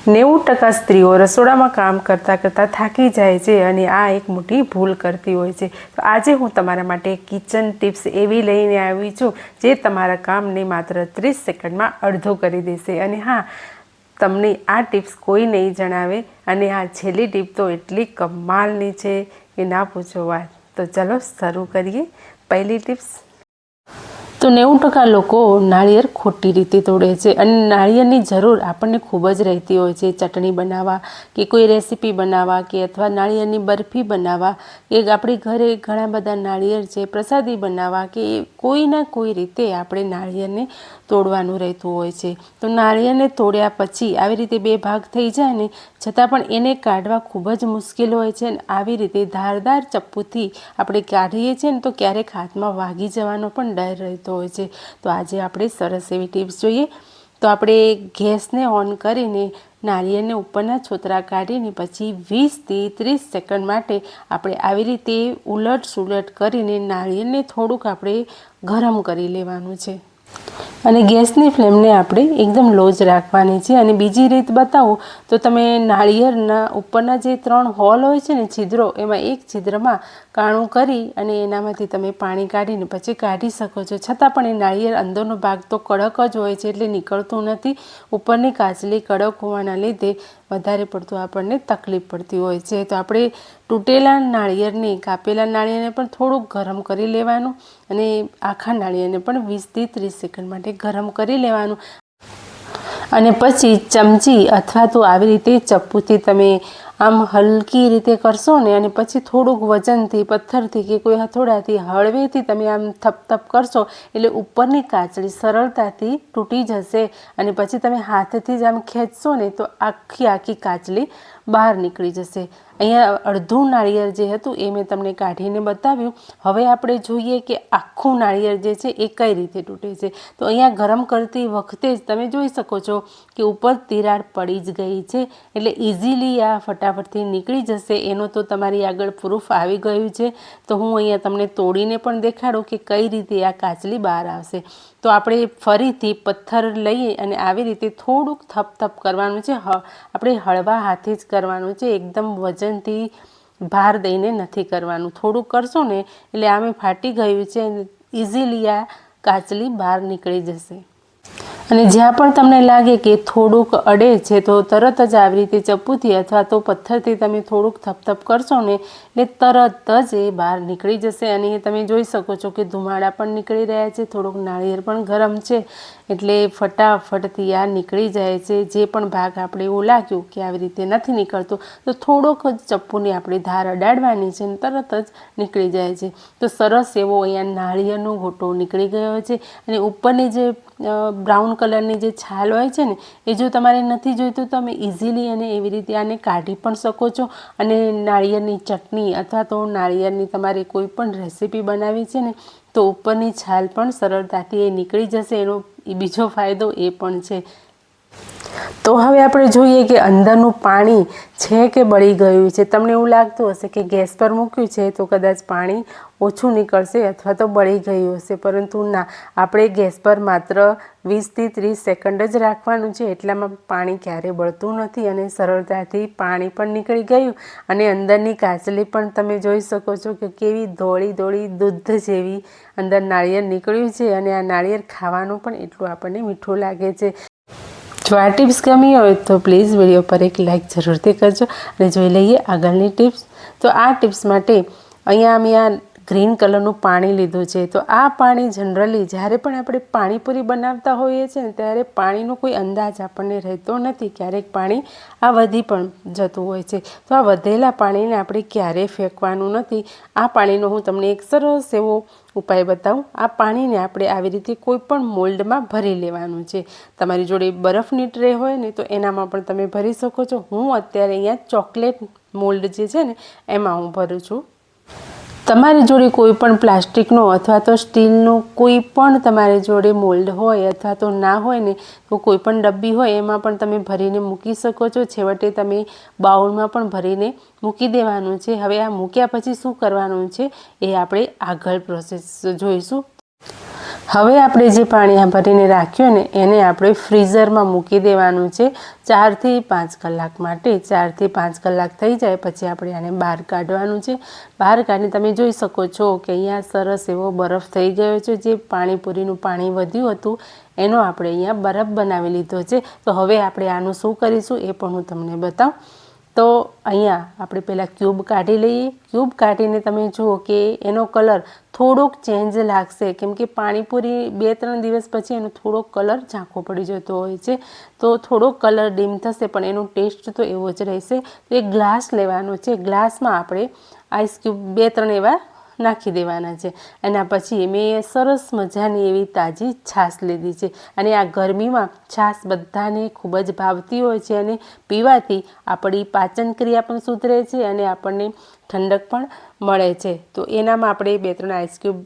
90% સ્ત્રીઓ રસોડામાં કામ કરતાં કરતાં થાકી જાય છે અને આ એક મોટી ભૂલ કરતી હોય છે. તો આજે હું તમારા માટે કિચન ટિપ્સ એવી લઈને આવી છું જે તમારા કામને માત્ર 30 સેકન્ડમાં અડધો કરી દેશે. અને હા, તમને આ ટિપ્સ કોઈ નહીં જણાવે. અને આ છેલ્લી ટીપ તો એટલી કમાલની છે કે ના પૂછો વાત. તો ચલો શરૂ કરીએ. પહેલી ટિપ્સ તો 90% લોકો નાળિયેર ખોટી રીતે તોડે છે અને નાળિયેરની જરૂર આપણને ખૂબ જ રહેતી હોય છે ચટણી બનાવવા કે કોઈ રેસીપી બનાવવા કે અથવા નાળિયેરની બરફી બનાવવા કે આપણી ઘરે ઘણા બધા નાળિયેર છે પ્રસાદી બનાવવા કે કોઈના કોઈ રીતે આપણે નાળિયેરને તોડવાનું રહેતું હોય છે. તો નાળિયેરને તોડ્યા પછી આવી રીતે બે ભાગ થઈ જાય ને છતાં પણ એને કાઢવા ખૂબ જ મુશ્કેલ હોય છે. અને આવી રીતે ધારદાર ચપ્પુથી આપણે કાઢીએ છીએ ને તો ક્યારેક હાથમાં વાગી જવાનો પણ ડર રહેતો હોય છે. તો આજે આપણે સરસ એવી ટિપ્સ જોઈએ. તો આપણે ગેસને ઓન કરીને નાળિયેરને ઉપરના છોતરા કાઢીને પછી 20થી 30 સેકન્ડ માટે આપણે આવી રીતે ઉલટ સુલટ કરીને નાળિયેરને થોડુંક આપણે ગરમ કરી લેવાનું છે. અને ગેસની ફ્લેમને આપણે એકદમ લો જ રાખવાની છે. અને બીજી રીત બતાવું તો તમે નાળિયેરના ઉપરના જે 3 હોલ હોય છે ને છિદ્રો, એમાં એક છિદ્રમાં કાણું કરી અને એનામાંથી તમે પાણી કાઢીને પછી કાઢી શકો છો. છતાં પણ એ નાળિયેર અંદરનો ભાગ તો કડક જ હોય છે એટલે નીકળતું નથી. ઉપરની કાચલી કડક હોવાના લીધે વધારે પડતું આપણને તકલીફ પડતી હોય છે. તો આપણે તૂટેલા નાળિયેરને કાપેલા નાળિયેરને પણ થોડુંક ગરમ કરી લેવાનું અને આખા નાળિયેરને પણ 20થી 30 સેકન્ડ માટે ગરમ કરી લેવાનું. અને પછી ચમચી અથવા તો આવી રીતે ચપ્પુથી તમે આમ હલકી રીતે કરશો ને અને પછી થોડુંક વજનથી પથ્થરથી કે કોઈ હથોડાથી હળવેથી તમે આમ થપ કરશો એટલે ઉપરની કાચળી સરળતાથી તૂટી જશે. અને પછી તમે હાથથી જ આમ ખેંચશો ને તો આખી કાચળી બહાર નીકળી જશે. અહીંયા અડધું નાળિયેર જે હતું એ મેં તમને કાઢીને બતાવ્યું. હવે આપણે જોઈએ કે આખું નાળિયેર જે છે એ કઈ રીતે તૂટે છે. તો અહીંયા ગરમ કરતી વખતે જ તમે જોઈ શકો છો કે ઉપર તિરાડ પડી જ ગઈ છે. એટલે ઇઝીલી આ ફટાફટથી નીકળી જશે. એનો તો તમારી આગળ પ્રૂફ આવી ગયું છે. તો હું અહીંયા તમને તોડીને પણ દેખાડું કે કઈ રીતે આ કાચલી બહાર આવશે. તો આપણે ફરીથી પથ્થર લઈએ અને આવી રીતે થોડુંક થપ કરવાનું છે. આપણે હળવા હાથે જ કરવાનું છે. એકદમ વજનથી ભાર દઈને નથી કરવાનું. થોડુંક કરશો ને એટલે આમે ફાટી ગયું છે. ઇઝીલી આ કાચલી બહાર નીકળી જશે. અને જ્યાં પણ તમને લાગે કે થોડુંક અડે છે તો તરત જ આવી રીતે ચપ્પુથી અથવા તો પથ્થરથી તમે થોડુંક થપ કરશો ને એટલે તરત જ એ બહાર નીકળી જશે. અને તમે જોઈ શકો છો કે ધુમાડા પણ નીકળી રહ્યા છે. થોડુંક નાળિયેર પણ ગરમ છે એટલે ફટાફટથી આ નીકળી જાય છે. જે પણ ભાગ આપણે એવું લાગ્યું કે આવી રીતે નથી નીકળતું તો થોડોક જ ચપ્પુની આપણે ધાર અડાડવાની છે અને તરત જ નીકળી જાય છે. તો સરસ એવો અહીંયા નાળિયેરનો ગોટો નીકળી ગયો છે. અને ઉપરની જે બ્રાઉન કલરની જે છાલ હોય છે ને એ જો તમારે નથી જોઈતું તો તમે ઇઝીલી અને એવી રીતે આને કાઢી પણ શકો છો. અને નાળિયેરની ચટણી અથવા તો નાળિયેરની તમારે કોઈ પણ રેસીપી બનાવી છે ને તો ઉપરની છાલ પણ સરળતાથી એ નીકળી જશે. એનો બીજો ફાયદો એ પણ છે. તો હવે આપણે જોઈએ કે અંદરનું પાણી છે કે બળી ગયું છે. તમને એવું લાગતું હશે કે ગેસ પર મૂક્યું છે તો કદાચ પાણી ઓછું નીકળશે અથવા તો બળી ગયું હશે, પરંતુ ના, આપણે ગેસ પર માત્ર 20થી 30 સેકન્ડ જ રાખવાનું છે. એટલામાં પાણી ક્યારેય બળતું નથી અને સરળતાથી પાણી પણ નીકળી ગયું. અને અંદરની કાચલી પણ તમે જોઈ શકો છો કે કેવી ધોળી દૂધ જેવી અંદર નાળિયેર નીકળ્યું છે. અને આ નાળિયેર ખાવાનું પણ એટલું આપણને મીઠું લાગે છે. જો આ ટિપ્સ ગમી હોય તો પ્લીઝ વિડીયો પર એક લાઇક જરૂરથી કરજો. અને જોઈ લઈએ આગળની ટિપ્સ. તો આ ટિપ્સ માટે અહીંયા મેં આ ગ્રીન કલરનું પાણી લીધું છે. તો આ પાણી જનરલી જ્યારે પણ આપણે પાણીપુરી બનાવતા હોઈએ છીએ ને ત્યારે પાણીનો કોઈ અંદાજ આપણને રહેતો નથી. ક્યારેક પાણી આ વધી પણ જતું હોય છે. તો આ વધેલા પાણીને આપણે ક્યારેય ફેંકવાનું નથી. આ પાણીનો હું તમને એક સરસ એવો ઉપાય બતાવું. આ પાણીને આપણે આવી રીતે કોઈ પણ મોલ્ડમાં ભરી લેવાનું છે. તમારી જોડે બરફની ટ્રે હોય ને તો એનામાં પણ તમે ભરી શકો છો. હું અત્યારે અહીંયા ચોકલેટ મોલ્ડ જે છે ને એમાં હું ભરું છું. તમારી જોડે કોઈ પણ પ્લાસ્ટિકનો અથવા તો સ્ટીલનું કોઈ પણ તમારી જોડે મોલ્ડ હોય અથવા તો ના હોય ને તો કોઈ પણ ડબ્બી હોય એમાં પણ તમે ભરીને મૂકી શકો છો. છેવટે તમે બાઉલમાં પણ ભરીને મૂકી દેવાનું છે. હવે આ મૂક્યા પછી શું કરવાનું છે એ આપણે આગળ પ્રોસેસ જોઈશું. હવે આપણે જે પાણી આ ભરીને રાખ્યું ને એને આપણે ફ્રીઝરમાં મૂકી દેવાનું છે 4 થી 5 કલાક માટે. 4 થી 5 કલાક થઈ જાય પછી આપણે આને બહાર કાઢવાનું છે. બહાર કાઢીને તમે જોઈ શકો છો કે અહીંયા સરસ એવો બરફ થઈ ગયો છે. જે પાણીપુરીનું પાણી વધ્યું હતું એનો આપણે અહીંયા બરફ બનાવી લીધો છે. તો હવે આપણે આનું શું કરીશું એ પણ હું તમને બતાવું. તો અહીંયા આપણે પહેલાં ક્યુબ કાઢી લઈએ. ક્યુબ કાઢીને તમે જુઓ કે એનો કલર થોડોક ચેન્જ લાગશે, કેમ કે પાણીપુરી 2-3 દિવસ પછી એનો થોડોક કલર ઝાંખો પડી જતો હોય છે. તો થોડોક કલર ડીમ થશે પણ એનો ટેસ્ટ તો એવો જ રહેશે. તો એક ગ્લાસ લેવાનો છે. ગ્લાસમાં આપણે આઈસ ક્યુબ 2-3 એવા નાખી દેવાના છે. એના પછી મેં સરસ મજાની એવી તાજી છાશ લીધી છે. અને આ ગરમીમાં છાશ બધાને ખૂબ જ ભાવતી હોય છે અને પીવાથી આપણી પાચન ક્રિયા પણ સુધરે છે અને આપણને ઠંડક પણ મળે છે. તો એનામાં આપણે 2-3 આઈસ ક્યુબ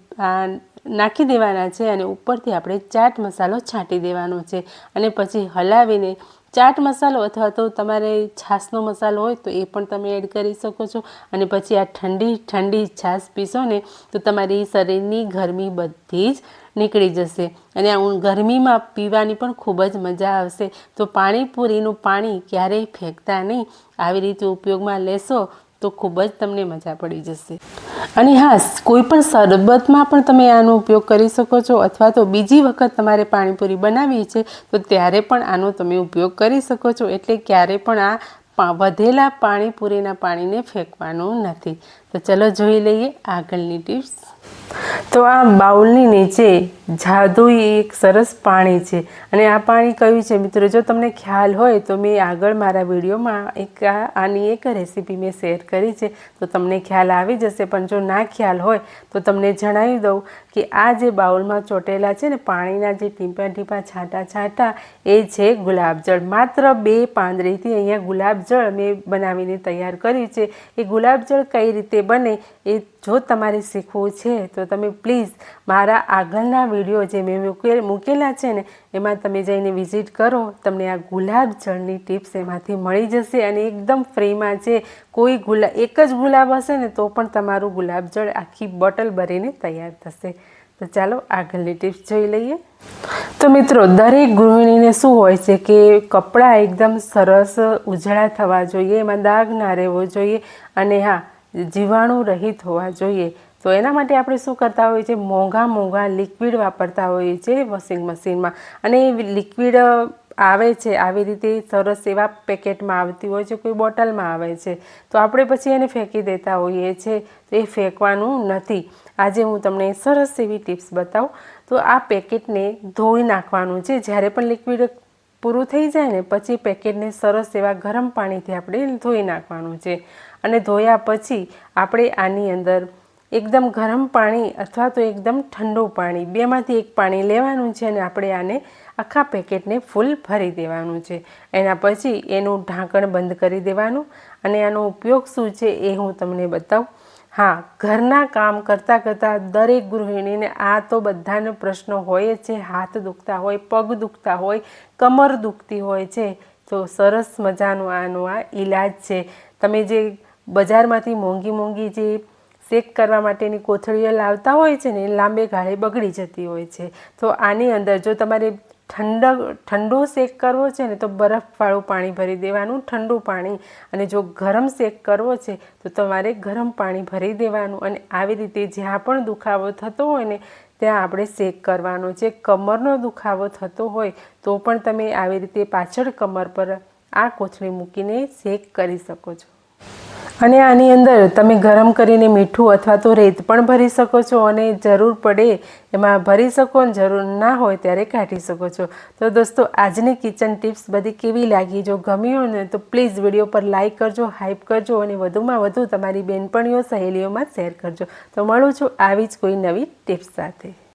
નાખી દેવાના છે અને ઉપરથી આપણે ચાટ મસાલો છાંટી દેવાનો છે. અને પછી હલાવીને ચાટ મસાલો અથવા તો તમારે છાશનો મસાલો હોય તો એ પણ તમે એડ કરી શકો છો. અને પછી આ ઠંડી ઠંડી છાશ પીશો ને તો તમારી શરીરની ગરમી બધી જ નીકળી જશે અને આ ગરમીમાં પીવાની પણ ખૂબ જ મજા આવશે. તો પાણીપુરીનું પાણી ક્યારેય ફેંકતા નહીં, આવી રીતે ઉપયોગમાં લેશો તો ખૂબ જ તમને મજા પડી જશે. અને હા, કોઈ પણ શરબતમાં પણ તમે આનો ઉપયોગ કરી શકો છો અથવા તો બીજી વખત તમારે પાણીપુરી બનાવવી છે તો ત્યારે પણ આનો તમે ઉપયોગ કરી શકો છો. એટલે ક્યારે પણ આ વધેલા પાણીપુરીના પાણીને ફેંકવાનું નથી. તો ચલો જોઈ લઈએ આગળની ટિપ્સ. તો આ બાઉલની નીચે જાદુઈ એક સરસ પાણી છે અને આ પાણી કયું છે મિત્રો, જો તમને ખ્યાલ હોય તો મેં આગળ મારા વિડીયોમાં આની એક રેસીપી મેં શેર કરી છે તો તમને ખ્યાલ આવી જશે. પણ જો ના ખ્યાલ હોય તો તમને જણાવી દઉં કે આ જે બાઉલમાં ચોટેલા છે ને પાણીના જે ટીપા ટીપા છાંટા છાંટા એ છે ગુલાબજળ. માત્ર 2 પાંદડીથી અહીંયા ગુલાબજળ મેં બનાવીને તૈયાર કર્યું છે. એ ગુલાબજળ કઈ રીતે બને એ જો તમારે શીખવું છે તો તમે પ્લીઝ મારા આગળના વિડીયો જે મેં મૂકેલા છે ને એમાં તમે જઈને વિઝિટ કરો. તમને આ ગુલાબજળની ટિપ્સ એમાંથી મળી જશે અને એકદમ ફ્રીમાં છે. કોઈ એક જ ગુલાબ હશે ને તો પણ તમારું ગુલાબજળ આખી બોટલ ભરીને તૈયાર થશે. તો ચાલો આગળની ટિપ્સ જોઈ લઈએ. તો મિત્રો, દરેક ગૃહિણીને શું હોય છે કે કપડાં એકદમ સરસ ઉજળા થવા જોઈએ, એમાં દાગ ના રહેવો જોઈએ અને હા, જીવાણુ રહિત હોવા જોઈએ. તો એના માટે આપણે શું કરતા હોઈએ છીએ, મોંઘા લિક્વિડ વાપરતા હોઈએ છીએ વોશિંગ મશીનમાં. અને એ લિક્વિડ આવે છે આવી રીતે સરસ એવા પેકેટમાં આવતી હોય છે, કોઈ બોટલમાં આવે છે તો આપણે પછી એને ફેંકી દેતા હોઈએ છીએ. તો એ ફેંકવાનું નથી. આજે હું તમને સરસ એવી ટિપ્સ બતાવું. તો આ પેકેટને ધોઈ નાખવાનું છે. જ્યારે પણ લિક્વિડ પૂરું થઈ જાય ને પછી પેકેટને સરસ એવા ગરમ પાણીથી આપણે ધોઈ નાખવાનું છે. અને ધોયા પછી આપણે આની અંદર એકદમ ગરમ પાણી અથવા તો એકદમ ઠંડુ પાણી, બેમાંથી એક પાણી લેવાનું છે અને આપણે આને આખા પેકેટને ફૂલ ભરી દેવાનું છે. એના પછી એનું ઢાંકણ બંધ કરી દેવાનું. અને આનો ઉપયોગ શું છે એ હું તમને બતાવું. હા, ઘરના કામ કરતાં કરતાં દરેક ગૃહિણીને આ તો બધાનો પ્રશ્ન હોય જ છે. હાથ દુખતા હોય, પગ દુખતા હોય, કમર દુખતી હોય છે તો સરસ મજાનો આનો આ ઈલાજ છે. તમે જે બજારમાંથી મોંઘી જે શેક કરવા માટેની કોથળીઓ લાવતા હોય છે ને એ લાંબે ગાળે બગડી જતી હોય છે. તો આની અંદર જો તમારે ઠંડો શેક કરવો છે ને તો બરફવાળું પાણી ભરી દેવાનું, ઠંડુ પાણી. અને જો ગરમ શેક કરવો છે તો તમારે ગરમ પાણી ભરી દેવાનું. અને આવી રીતે જ્યાં પણ દુખાવો થતો હોય ને ત્યાં આપણે શેક કરવાનો છે. કમરનો દુખાવો થતો હોય તો પણ તમે આવી રીતે પાછળ કમર પર આ કોથળી મૂકીને શેક કરી શકો છો. અને આની અંદર તમે ગરમ કરીને મીઠું અથવા તો રેત પણ ભરી શકો છો અને જરૂર પડે એમાં ભરી શકો અને જરૂર ના હોય ત્યારે કાઢી શકો છો. તો દોસ્તો, આજની કિચન ટિપ્સ બધી કેવી લાગી? જો ગમી હોય ને તો પ્લીઝ વિડીયો પર લાઇક કરજો, હાઇપ કરજો અને વધુમાં વધુ તમારી બહેનપણીઓ સહેલીઓમાં શેર કરજો. તો મળું છું આવી જ કોઈ નવી ટિપ્સ સાથે.